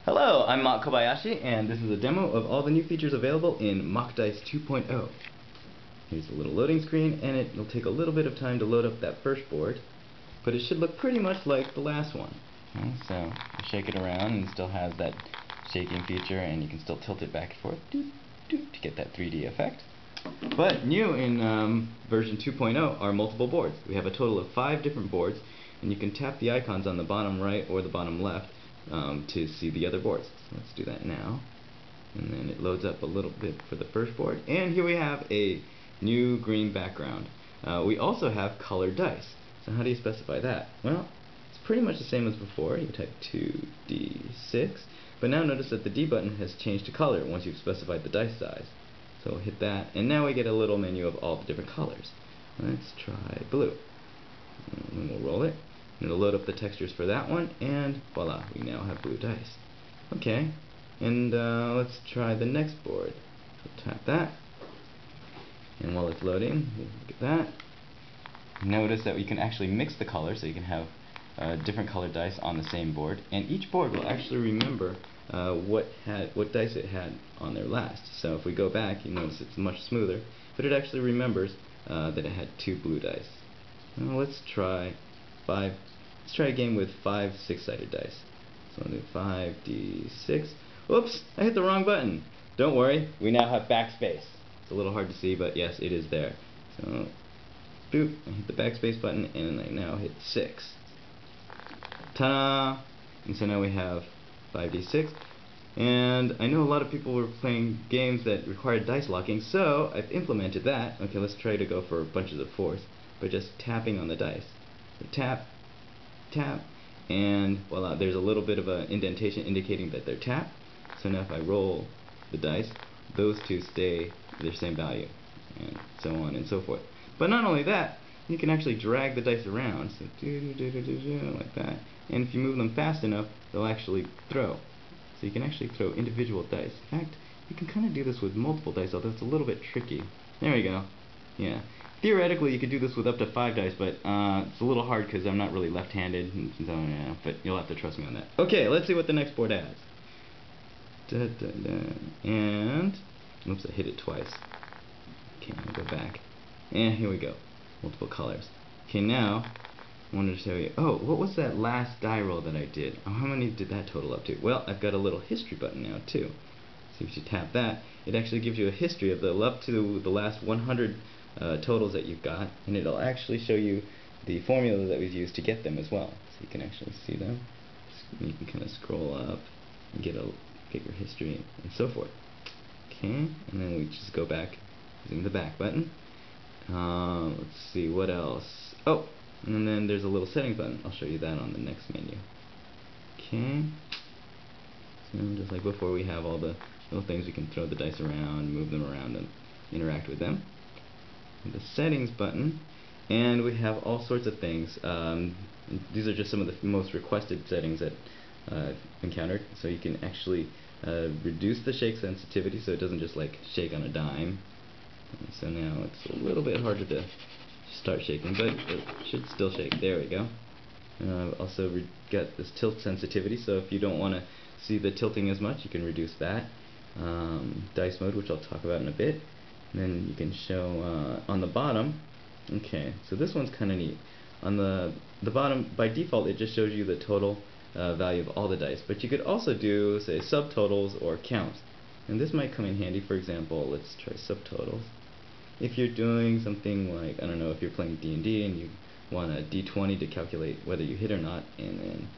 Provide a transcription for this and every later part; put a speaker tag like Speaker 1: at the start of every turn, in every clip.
Speaker 1: Hello, I'm Mach Kobayashi, and this is a demo of all the new features available in Mach Dice 2.0. Here's a little loading screen, and it'll take a little bit of time to load up that first board, but it should look pretty much like the last one. Okay, so you shake it around, and it still has that shaking feature, and you can still tilt it back and forth to get that 3D effect. But new in version 2.0 are multiple boards. We have a total of 5 different boards, and you can tap the icons on the bottom right or the bottom left to see the other boards. So let's do that now. And then it loads up a little bit for the first board. And here we have a new green background. We also have colored dice. So how do you specify that? Well, it's pretty much the same as before. You type 2d6, but now notice that the D button has changed to color once you've specified the dice size. So we'll hit that, and now we get a little menu of all the different colors. Let's try blue. And then we'll roll it. And it'll load up the textures for that one, and voila, we now have blue dice. Okay, and let's try the next board. So tap that, and while it's loading, we'll look at that. Notice that we can actually mix the colors, so you can have different colored dice on the same board, and each board will actually remember what dice it had on there last. So if we go back, you notice it's much smoother, but it actually remembers that it had 2 blue dice. Now let's try a game with 5 6-sided dice. So I'll do 5d6. Whoops, I hit the wrong button. Don't worry, we now have backspace. It's a little hard to see, but yes, it is there. So, boop, I hit the backspace button, and I now hit 6. Ta-da! And so now we have 5d6. And I know a lot of people were playing games that required dice locking, so I've implemented that. Okay, let's try to go for bunches of 4s by just tapping on the dice. So tap, tap, and voila, there's a little bit of an indentation indicating that they're tapped. So now if I roll the dice, those two stay their same value, and so on and so forth. But not only that, you can actually drag the dice around, so like that, and if you move them fast enough, they'll actually throw. So you can actually throw individual dice. In fact, you can kind of do this with multiple dice, although it's a little bit tricky. There we go. Yeah. Theoretically, you could do this with up to 5 dice, but it's a little hard because I'm not really left-handed, so, yeah, but you'll have to trust me on that. Okay, let's see what the next board has. And, oops, I hit it twice. Okay, I'll go back. And here we go. Multiple colors. Okay, now, I wanted to show you, oh, what was that last die roll that I did? Oh, how many did that total up to? Well, I've got a little history button now, too. So if you tap that, it actually gives you a history of up to the last 100 totals that you've got, and it'll actually show you the formula that we've used to get them as well. So you can actually see them. You can kind of scroll up and get your history and so forth. Okay, and then we just go back using the back button. Let's see what else. Oh, and then there's a little settings button. I'll show you that on the next menu. Okay, so just like before, we have all the little things. We can throw the dice around, move them around, and interact with them. The settings button, and we have all sorts of things. These are just some of the most requested settings that I've encountered. So you can actually reduce the shake sensitivity so it doesn't just like shake on a dime. And so now it's a little bit harder to start shaking, but it should still shake. There we go. I've also got this tilt sensitivity, so if you don't want to see the tilting as much, you can reduce that. Dice mode, which I'll talk about in a bit. And then you can show on the bottom. Okay, so this one's kind of neat. On the bottom, by default, it just shows you the total value of all the dice. But you could also do, say, subtotals or counts. And this might come in handy. For example, let's try subtotals. If you're doing something like, I don't know, if you're playing D&D and you want a D20 to calculate whether you hit or not, and then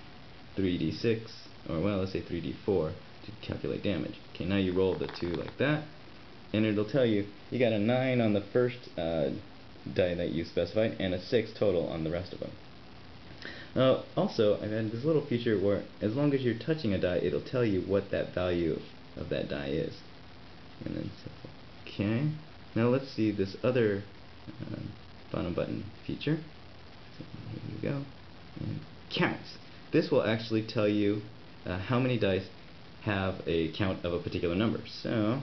Speaker 1: 3d6, or well, let's say 3d4 to calculate damage. Okay, now you roll the 2 like that, and it'll tell you you got a 9 on the first die that you specified and a 6 total on the rest of them. Also, I've added this little feature where as long as you're touching a die, it'll tell you what that value of that die is. And then, okay, now let's see this other bottom button feature. So here we go. And counts. This will actually tell you how many dice have a count of a particular number. So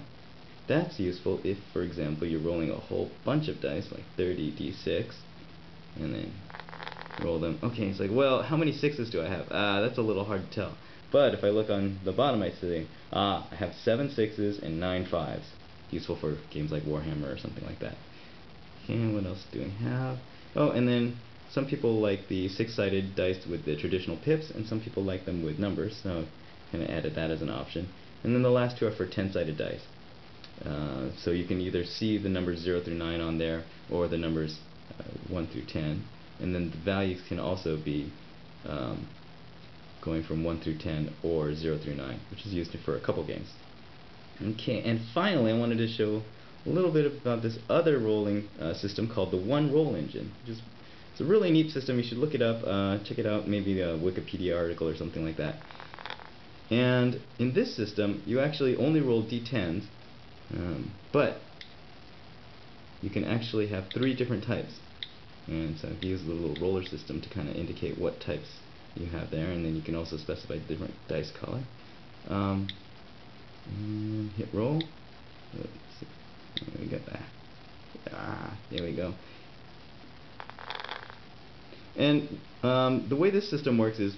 Speaker 1: that's useful if, for example, you're rolling a whole bunch of dice, like 30d6, and then roll them. Okay, it's like, well, how many 6s do I have? That's a little hard to tell. But if I look on the bottom, I see, I have 7 6s and 9 5s. Useful for games like Warhammer or something like that. And what else do we have? Oh, and then some people like the 6-sided dice with the traditional pips, and some people like them with numbers, so I kind of added that as an option. And then the last two are for 10-sided dice. So you can either see the numbers 0 through 9 on there, or the numbers 1 through 10. And then the values can also be going from 1 through 10 or 0 through 9, which is used for a couple games. Okay, and finally I wanted to show a little bit about this other rolling system called the One Roll Engine. It's a really neat system. You should look it up, check it out, maybe a Wikipedia article or something like that. And in this system, you actually only roll d10s, but you can actually have 3 different types. And so I've used the little roller system to kind of indicate what types you have there, and then you can also specify different dice color. And hit roll. Let's see. There we go. There we go. And the way this system works is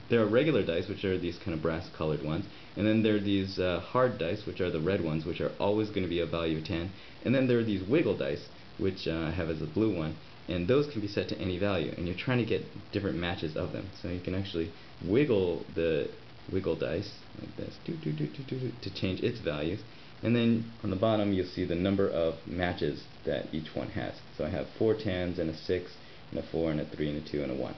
Speaker 1: there are regular dice, which are these kind of brass colored ones, and then there are these hard dice, which are the red ones, which are always going to be a value of 10, and then there are these wiggle dice, which I have as a blue one, and those can be set to any value, and you're trying to get different matches of them. So you can actually wiggle the wiggle dice like this to change its values, and then on the bottom you'll see the number of matches that each one has. So I have 4 10s and a 6 and a 4 and a 3 and a 2 and a 1.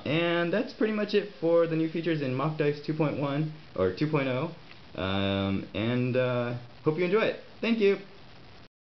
Speaker 1: And that's pretty much it for the new features in Mach Dice 2.1 or 2.0. And hope you enjoy it. Thank you.